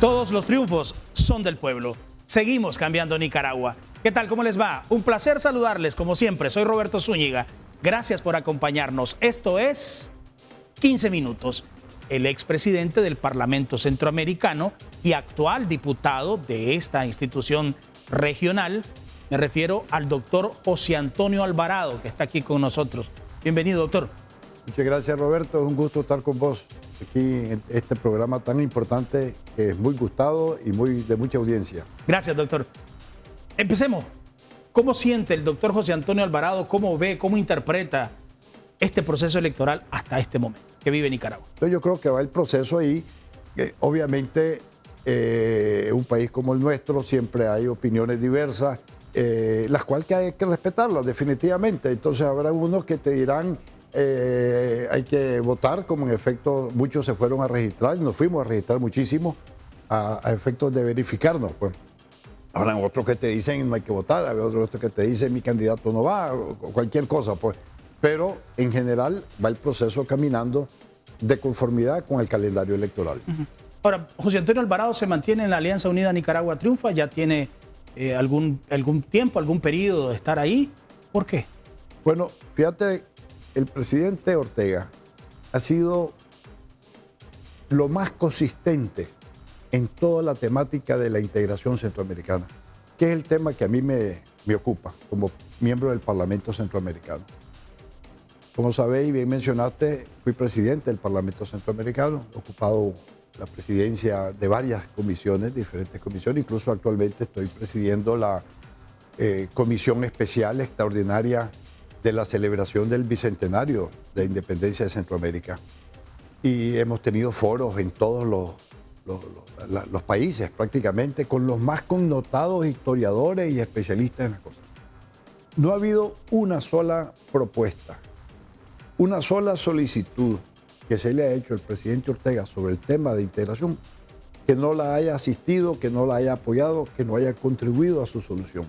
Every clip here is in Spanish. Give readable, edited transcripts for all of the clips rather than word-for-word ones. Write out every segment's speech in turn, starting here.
Todos los triunfos son del pueblo. Seguimos cambiando Nicaragua. ¿Qué tal? ¿Cómo les va? Un placer saludarles, como siempre. Soy Roberto Zúñiga. Gracias por acompañarnos. Esto es 15 Minutos. El expresidente del Parlamento Centroamericano y actual diputado de esta institución regional, me refiero al doctor José Antonio Alvarado, que está aquí con nosotros. Bienvenido, doctor. Muchas gracias, Roberto. Es un gusto estar con vos aquí en este programa tan importante que es muy gustado y de mucha audiencia. Gracias, doctor. Empecemos. ¿Cómo siente el doctor José Antonio Alvarado? ¿Cómo ve, cómo interpreta este proceso electoral hasta este momento que vive Nicaragua? Yo creo que va el proceso ahí. Obviamente, en un país como el nuestro siempre hay opiniones diversas, las cuales hay que respetarlas definitivamente. Entonces habrá unos que te dirán hay que votar, como en efecto muchos se fueron a registrar, nos fuimos a registrar muchísimo a efectos de verificarnos, pues. Habrá otros que te dicen no hay que votar, habrá otros que te dicen mi candidato no va, o cualquier cosa, pues. Pero en general va el proceso caminando de conformidad con el calendario electoral. Ahora, José Antonio Alvarado se mantiene en la Alianza Unida Nicaragua Triunfa, ya tiene algún tiempo, algún periodo de estar ahí. ¿Por qué? Bueno, fíjate, el presidente Ortega ha sido lo más consistente en toda la temática de la integración centroamericana, que es el tema que a mí me ocupa como miembro del Parlamento Centroamericano. Como sabéis y bien mencionaste, fui presidente del Parlamento Centroamericano, he ocupado la presidencia de varias comisiones, diferentes comisiones, incluso actualmente estoy presidiendo la comisión especial extraordinaria de la celebración del bicentenario de independencia de Centroamérica. Y hemos tenido foros en todos los países prácticamente con los más connotados historiadores y especialistas en las cosas. No ha habido una sola propuesta, una sola solicitud que se le ha hecho al presidente Ortega sobre el tema de integración que no la haya asistido, que no la haya apoyado, que no haya contribuido a su solución.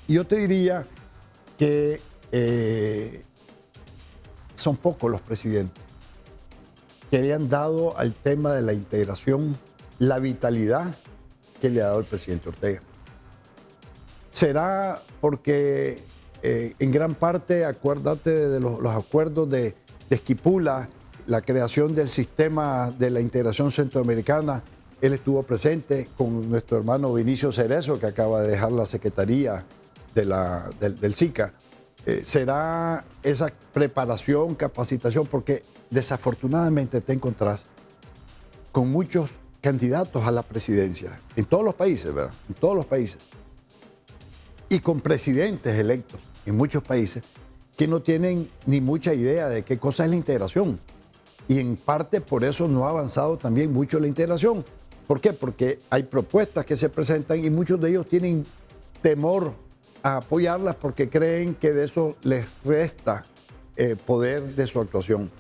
Y yo te diría que son pocos los presidentes que le han dado al tema de la integración la vitalidad que le ha dado el presidente Ortega. Será porque en gran parte, acuérdate de los acuerdos de Esquipula, la creación del sistema de la integración centroamericana, él estuvo presente con nuestro hermano Vinicio Cerezo, que acaba de dejar la secretaría del SICA. Será esa preparación, capacitación, porque desafortunadamente te encontrás con muchos candidatos a la presidencia, en todos los países, ¿verdad? En todos los países. Y con presidentes electos en muchos países que no tienen ni mucha idea de qué cosa es la integración. Y en parte por eso no ha avanzado también mucho la integración. ¿Por qué? Porque hay propuestas que se presentan y muchos de ellos tienen temor a apoyarlas porque creen que de eso les resta poder de su actuación.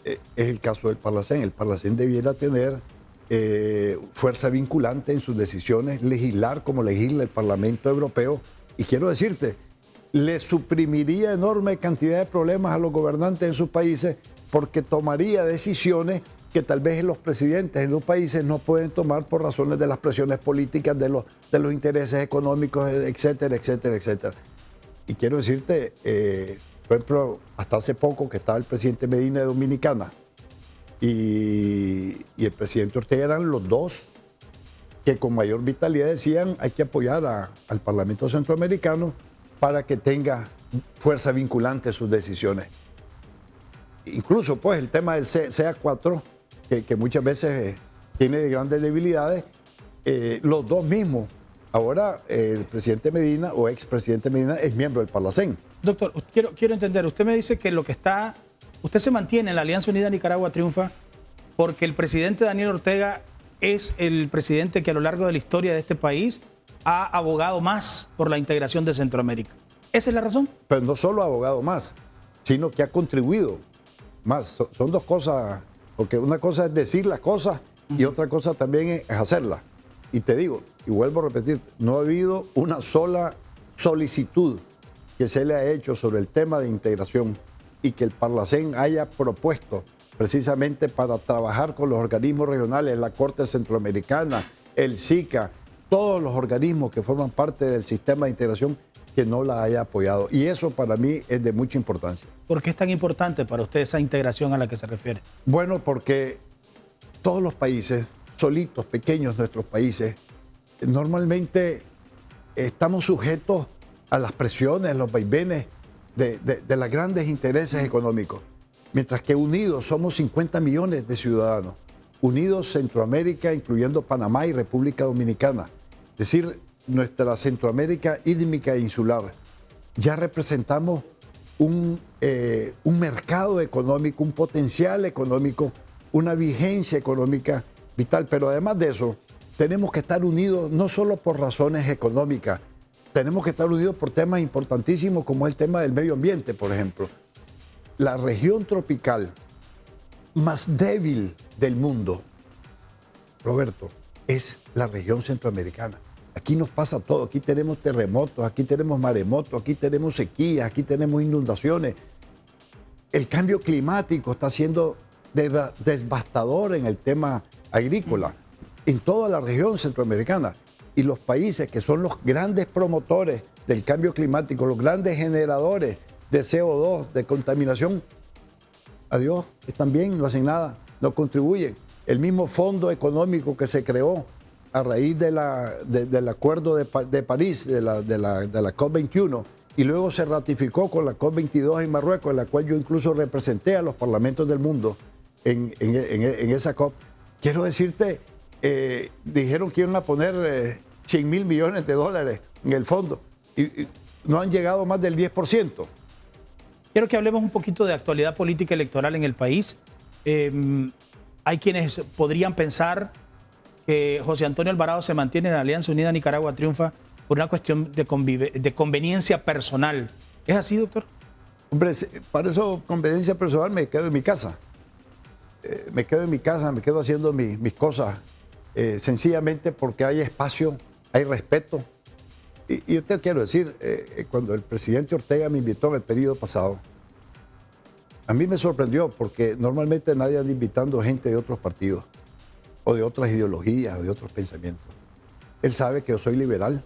Es el caso del Parlacén. El Parlacén debiera tener fuerza vinculante en sus decisiones, legislar como legisla el Parlamento Europeo. Y quiero decirte, le suprimiría enorme cantidad de problemas a los gobernantes en sus países porque tomaría decisiones que tal vez los presidentes en los países no pueden tomar por razones de las presiones políticas, de los intereses económicos, etcétera, etcétera, etcétera. Y quiero decirte, por ejemplo, hasta hace poco que estaba el presidente Medina de Dominicana y el presidente Ortega, eran los dos que con mayor vitalidad decían hay que apoyar al Parlamento Centroamericano para que tenga fuerza vinculante en sus decisiones. Incluso pues el tema del CA4, que muchas veces tiene grandes debilidades, los dos mismos. Ahora el presidente Medina o expresidente Medina es miembro del Parlacén. Doctor, quiero entender, usted me dice que usted se mantiene en la Alianza Unida Nicaragua Triunfa porque el presidente Daniel Ortega es el presidente que a lo largo de la historia de este país ha abogado más por la integración de Centroamérica. ¿Esa es la razón? Pero no solo ha abogado más, sino que ha contribuido más. Son dos cosas, porque una cosa es decir las cosas y otra cosa también es hacerlas. Y te digo, y vuelvo a repetir, no ha habido una sola solicitud que se le ha hecho sobre el tema de integración y que el Parlacén haya propuesto precisamente para trabajar con los organismos regionales, la Corte Centroamericana, el SICA, todos los organismos que forman parte del sistema de integración, que no la haya apoyado. Y eso para mí es de mucha importancia. ¿Por qué es tan importante para usted esa integración a la que se refiere? Bueno, porque todos los países, solitos, pequeños nuestros países, normalmente estamos sujetos a las presiones, los vaivenes de los grandes intereses económicos. Mientras que unidos somos 50 millones de ciudadanos. Unidos Centroamérica, incluyendo Panamá y República Dominicana. Es decir, nuestra Centroamérica ídmica e insular. Ya representamos un mercado económico, un potencial económico, una vigencia económica vital. Pero además de eso, tenemos que estar unidos no solo por razones económicas, tenemos que estar unidos por temas importantísimos como el tema del medio ambiente, por ejemplo. La región tropical más débil del mundo, Roberto, es la región centroamericana. Aquí nos pasa todo, aquí tenemos terremotos, aquí tenemos maremotos, aquí tenemos sequías, aquí tenemos inundaciones. El cambio climático está siendo devastador en el tema agrícola, en toda la región centroamericana. Y los países que son los grandes promotores del cambio climático, los grandes generadores de CO2, de contaminación, adiós, están bien, no hacen nada, no contribuyen. El mismo fondo económico que se creó a raíz del acuerdo de París, de la COP21, y luego se ratificó con la COP22 en Marruecos, en la cual yo incluso representé a los parlamentos del mundo en esa COP. Quiero decirte, dijeron que iban a poner 100 mil millones de dólares en el fondo y no han llegado más del 10%. Quiero que hablemos un poquito de actualidad política electoral en el país. Hay quienes podrían pensar que José Antonio Alvarado se mantiene en la Alianza Unida Nicaragua Triunfa por una cuestión de conveniencia personal. ¿Es así, doctor? Hombre, para eso, conveniencia personal, me quedo en mi casa. Me quedo en mi casa, me quedo haciendo mis cosas, sencillamente porque hay espacio, hay respeto. Y yo te quiero decir, cuando el presidente Ortega me invitó en el periodo pasado, a mí me sorprendió porque normalmente nadie anda invitando gente de otros partidos o de otras ideologías o de otros pensamientos. Él sabe que yo soy liberal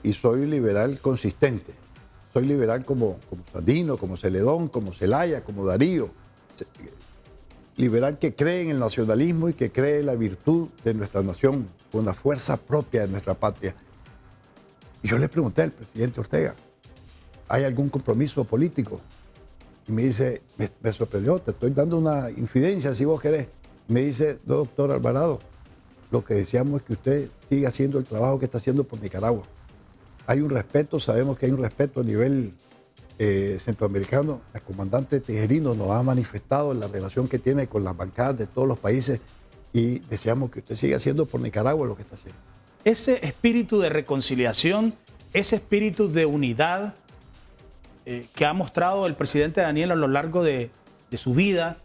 y soy liberal consistente. Soy liberal como Sandino, como Celedón, como Zelaya, como Darío. Liberal que cree en el nacionalismo y que cree en la virtud de nuestra nación, con la fuerza propia de nuestra patria. Y yo le pregunté al presidente Ortega, ¿hay algún compromiso político? Y me dice, me sorprendió, te estoy dando una infidencia si vos querés. Me dice, no, doctor Alvarado, lo que deseamos es que usted siga haciendo el trabajo que está haciendo por Nicaragua. Hay un respeto, sabemos que hay un respeto a nivel centroamericano. El comandante Tejerino nos ha manifestado la relación que tiene con las bancadas de todos los países y deseamos que usted siga haciendo por Nicaragua lo que está haciendo. Ese espíritu de reconciliación, ese espíritu de unidad que ha mostrado el presidente Daniel a lo largo de su vida,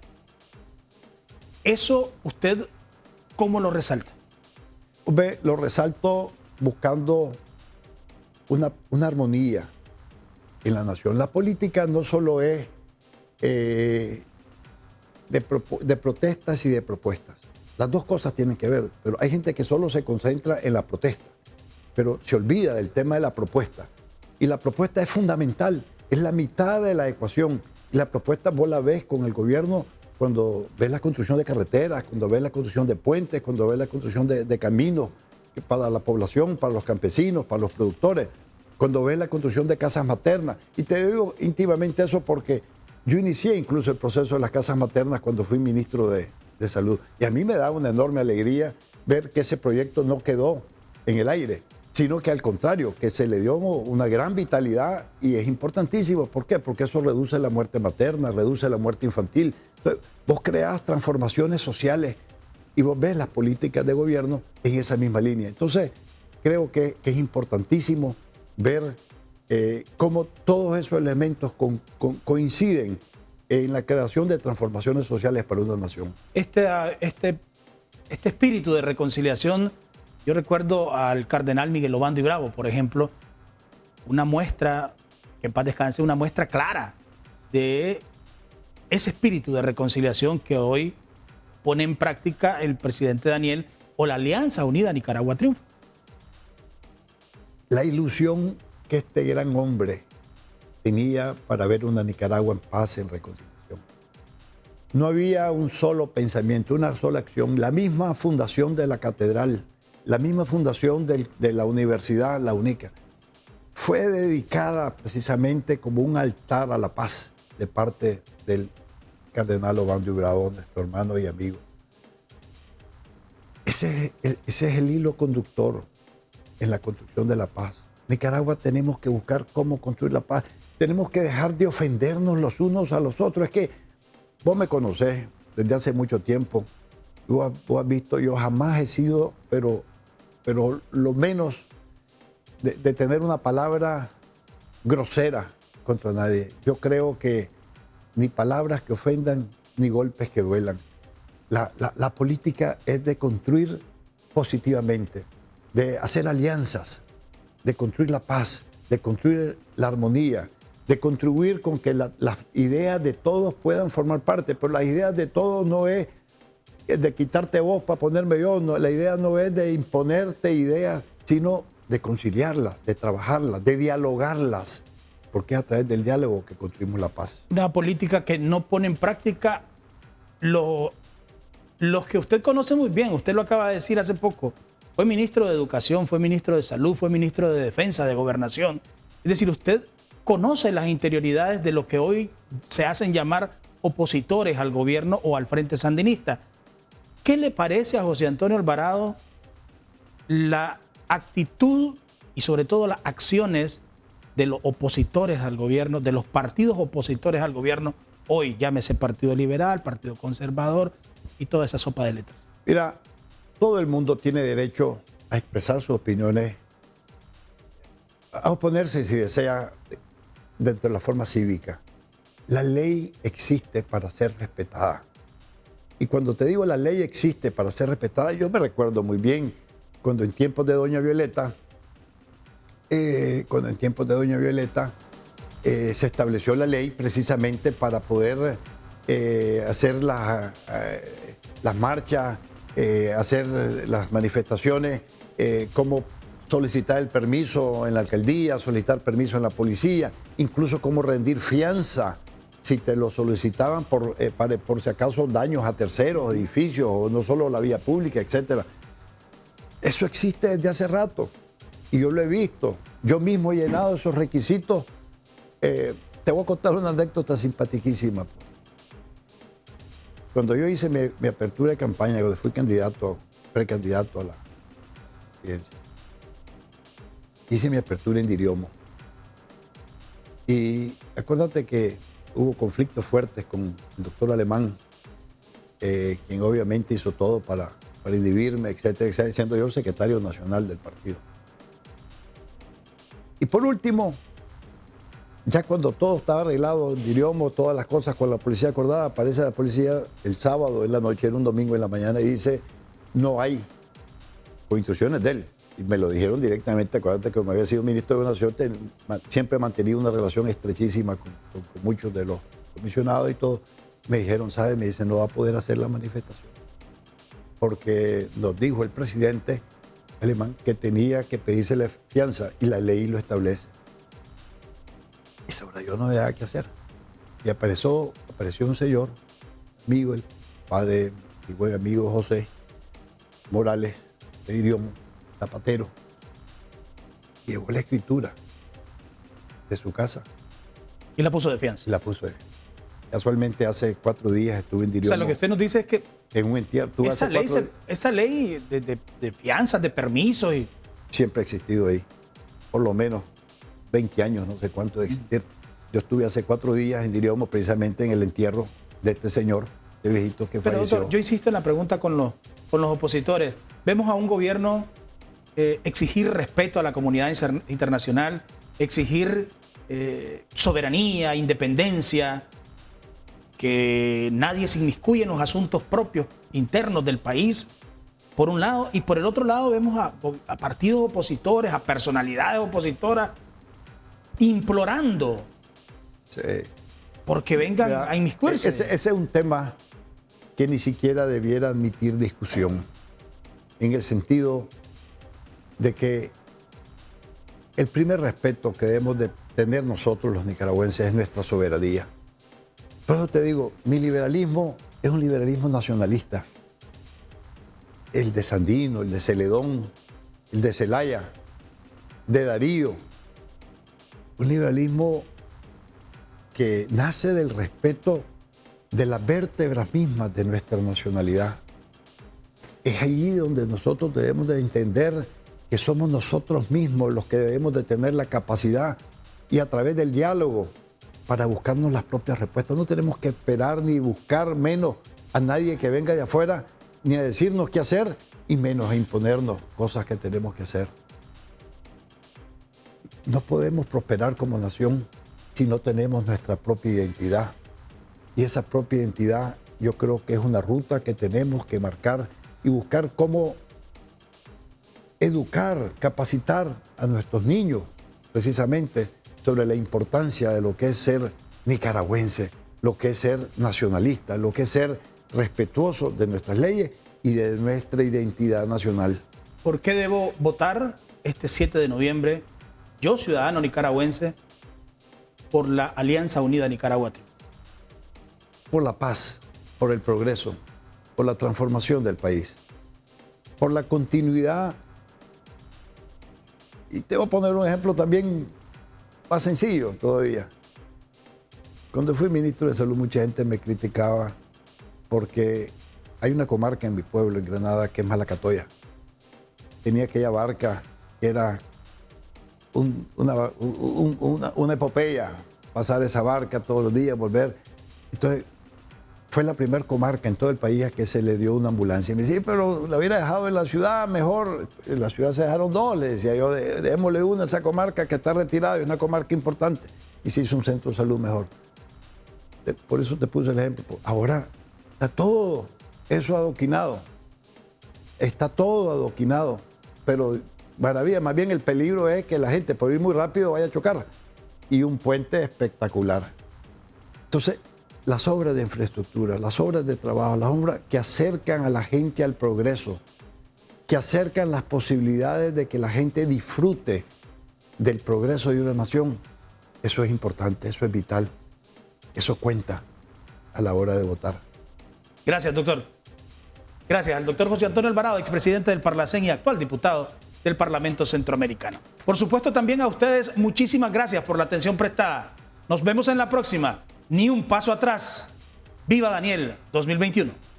¿eso usted cómo lo resalta? Lo resalto buscando una armonía en la nación. La política no solo es de protestas y de propuestas. Las dos cosas tienen que ver, pero hay gente que solo se concentra en la protesta, pero se olvida del tema de la propuesta. Y la propuesta es fundamental, es la mitad de la ecuación. Y la propuesta vos la ves con el gobierno cuando ves la construcción de carreteras, cuando ves la construcción de puentes, cuando ves la construcción de caminos para la población, para los campesinos, para los productores, cuando ves la construcción de casas maternas. Y te digo íntimamente eso porque yo inicié incluso el proceso de las casas maternas cuando fui ministro de Salud. Y a mí me da una enorme alegría ver que ese proyecto no quedó en el aire, sino que al contrario, que se le dio una gran vitalidad y es importantísimo. ¿Por qué? Porque eso reduce la muerte materna, reduce la muerte infantil. Entonces, vos creás transformaciones sociales y vos ves las políticas de gobierno en esa misma línea. Entonces, creo que es importantísimo ver cómo todos esos elementos coinciden en la creación de transformaciones sociales para una nación. Este espíritu de reconciliación, yo recuerdo al cardenal Miguel Obando y Bravo, por ejemplo, una muestra, que en paz descanse, una muestra clara de ese espíritu de reconciliación que hoy pone en práctica el presidente Daniel o la Alianza Unida Nicaragua Triunfa? La ilusión que este gran hombre tenía para ver una Nicaragua en paz, en reconciliación. No había un solo pensamiento, una sola acción. La misma fundación de la catedral, la misma fundación de la universidad, la única, fue dedicada precisamente como un altar a la paz de parte del cardenal Obando Bravo, nuestro hermano y amigo. Ese es el hilo conductor en la construcción de la paz. Nicaragua tenemos que buscar cómo construir la paz. Tenemos que dejar de ofendernos los unos a los otros. Es que vos me conocés desde hace mucho tiempo. Vos has visto, yo jamás he sido, pero lo menos de tener una palabra grosera contra nadie. Yo creo que ni palabras que ofendan, ni golpes que duelan. La política es de construir positivamente, de hacer alianzas, de construir la paz, de construir la armonía, de contribuir con que las ideas de todos puedan formar parte. Pero las ideas de todos no es de quitarte vos para ponerme yo. No, la idea no es de imponerte ideas, sino de conciliarlas, de trabajarlas, de dialogarlas, porque es a través del diálogo que construimos la paz. Una política que no pone en práctica los que usted conoce muy bien. Usted lo acaba de decir hace poco. Fue ministro de Educación, fue ministro de Salud, fue ministro de Defensa, de Gobernación. Es decir, usted conoce las interioridades de lo que hoy se hacen llamar opositores al gobierno o al Frente Sandinista. ¿Qué le parece a José Antonio Alvarado la actitud y sobre todo las acciones de los opositores al gobierno, de los partidos opositores al gobierno, hoy llámese Partido Liberal, Partido Conservador y toda esa sopa de letras? Mira, todo el mundo tiene derecho a expresar sus opiniones, a oponerse si desea dentro de la forma cívica. La ley existe para ser respetada. Y cuando te digo la ley existe para ser respetada, yo me recuerdo muy bien cuando en tiempos de Doña Violeta, se estableció la ley precisamente para poder hacer las marchas, hacer las manifestaciones, cómo solicitar el permiso en la alcaldía, solicitar permiso en la policía, incluso cómo rendir fianza si te lo solicitaban por si acaso daños a terceros, edificios, o no solo la vía pública, etc. Eso existe desde hace rato y yo lo he visto. Yo mismo he llenado esos requisitos. Te voy a contar una anécdota simpaticísima. Cuando yo hice mi apertura de campaña, cuando fui precandidato a la presidencia, hice mi apertura en Diriomo. Y acuérdate que hubo conflictos fuertes con el doctor Alemán, quien obviamente hizo todo para inhibirme, etcétera, siendo yo el secretario nacional del partido. Y por último, ya cuando todo estaba arreglado en Diriomo, todas las cosas con la policía acordada, aparece la policía el sábado en la noche, era un domingo en la mañana, y dice, no hay, con instrucciones de él. Y me lo dijeron directamente. Acuérdate que como había sido ministro de Gobernación, siempre he mantenido una relación estrechísima con muchos de los comisionados y todo. Me dijeron, ¿sabes? Me dicen, no va a poder hacer la manifestación. Porque nos dijo el presidente Alemán que tenía que pedírsele fianza y la ley lo establece. Y sobre yo no había nada que hacer. Y apareció un señor, amigo, el padre de mi buen amigo José Morales, de Diriomo, zapatero, llevó la escritura de su casa. ¿Y la puso de fianza? Y la puso de fianza. Casualmente hace 4 días estuve en Diriomo. O sea, lo que usted nos dice es que en un entierro. Esa ley de fianzas, de permisos siempre ha existido ahí. Por lo menos 20 años, no sé cuánto de existir. Yo estuve hace 4 días en Diriomo precisamente en el entierro de este señor, de viejito que falleció. Doctor, yo insisto en la pregunta con los opositores. Vemos a un gobierno exigir respeto a la comunidad internacional, exigir soberanía, independencia, que nadie se inmiscuye en los asuntos propios internos del país, por un lado, y por el otro lado vemos a partidos opositores, a personalidades opositoras implorando porque vengan Mira, a inmiscuirse. Ese es un tema que ni siquiera debiera admitir discusión, en el sentido de que el primer respeto que debemos de tener nosotros los nicaragüenses es nuestra soberanía. Por eso te digo, mi liberalismo es un liberalismo nacionalista. El de Sandino, el de Celedón, el de Zelaya, de Darío. Un liberalismo que nace del respeto de las vértebras mismas de nuestra nacionalidad. Es allí donde nosotros debemos de entender que somos nosotros mismos los que debemos de tener la capacidad y a través del diálogo para buscarnos las propias respuestas. No tenemos que esperar ni buscar menos a nadie que venga de afuera, ni a decirnos qué hacer, y menos a imponernos cosas que tenemos que hacer. No podemos prosperar como nación si no tenemos nuestra propia identidad. Y esa propia identidad yo creo que es una ruta que tenemos que marcar y buscar cómo educar, capacitar a nuestros niños precisamente sobre la importancia de lo que es ser nicaragüense, lo que es ser nacionalista, lo que es ser respetuoso de nuestras leyes y de nuestra identidad nacional. ¿Por qué debo votar este 7 de noviembre, yo, ciudadano nicaragüense, por la Alianza Unida Nicaragua? Por la paz, por el progreso, por la transformación del país, por la continuidad. Y te voy a poner un ejemplo también más sencillo todavía. Cuando fui ministro de Salud, mucha gente me criticaba porque hay una comarca en mi pueblo, en Granada, que es Malacatoya. Tenía aquella barca que era una epopeya, pasar esa barca todos los días, volver. Entonces, fue la primera comarca en todo el país a que se le dio una ambulancia. Y me decía, pero la hubiera dejado en la ciudad mejor. En la ciudad se dejaron dos, le decía yo, démosle una a esa comarca que está retirada, es una comarca importante. Y se hizo un centro de salud mejor. Por eso te puse el ejemplo. Ahora está todo eso adoquinado. Está todo adoquinado. Pero maravilla, más bien el peligro es que la gente por ir muy rápido vaya a chocar. Y un puente espectacular. Entonces, las obras de infraestructura, las obras de trabajo, las obras que acercan a la gente al progreso, que acercan las posibilidades de que la gente disfrute del progreso de una nación, eso es importante, eso es vital, eso cuenta a la hora de votar. Gracias, doctor. Gracias al doctor José Antonio Alvarado, expresidente del Parlacén y actual diputado del Parlamento Centroamericano. Por supuesto, también a ustedes, muchísimas gracias por la atención prestada. Nos vemos en la próxima. Ni un paso atrás. ¡Viva Daniel 2021!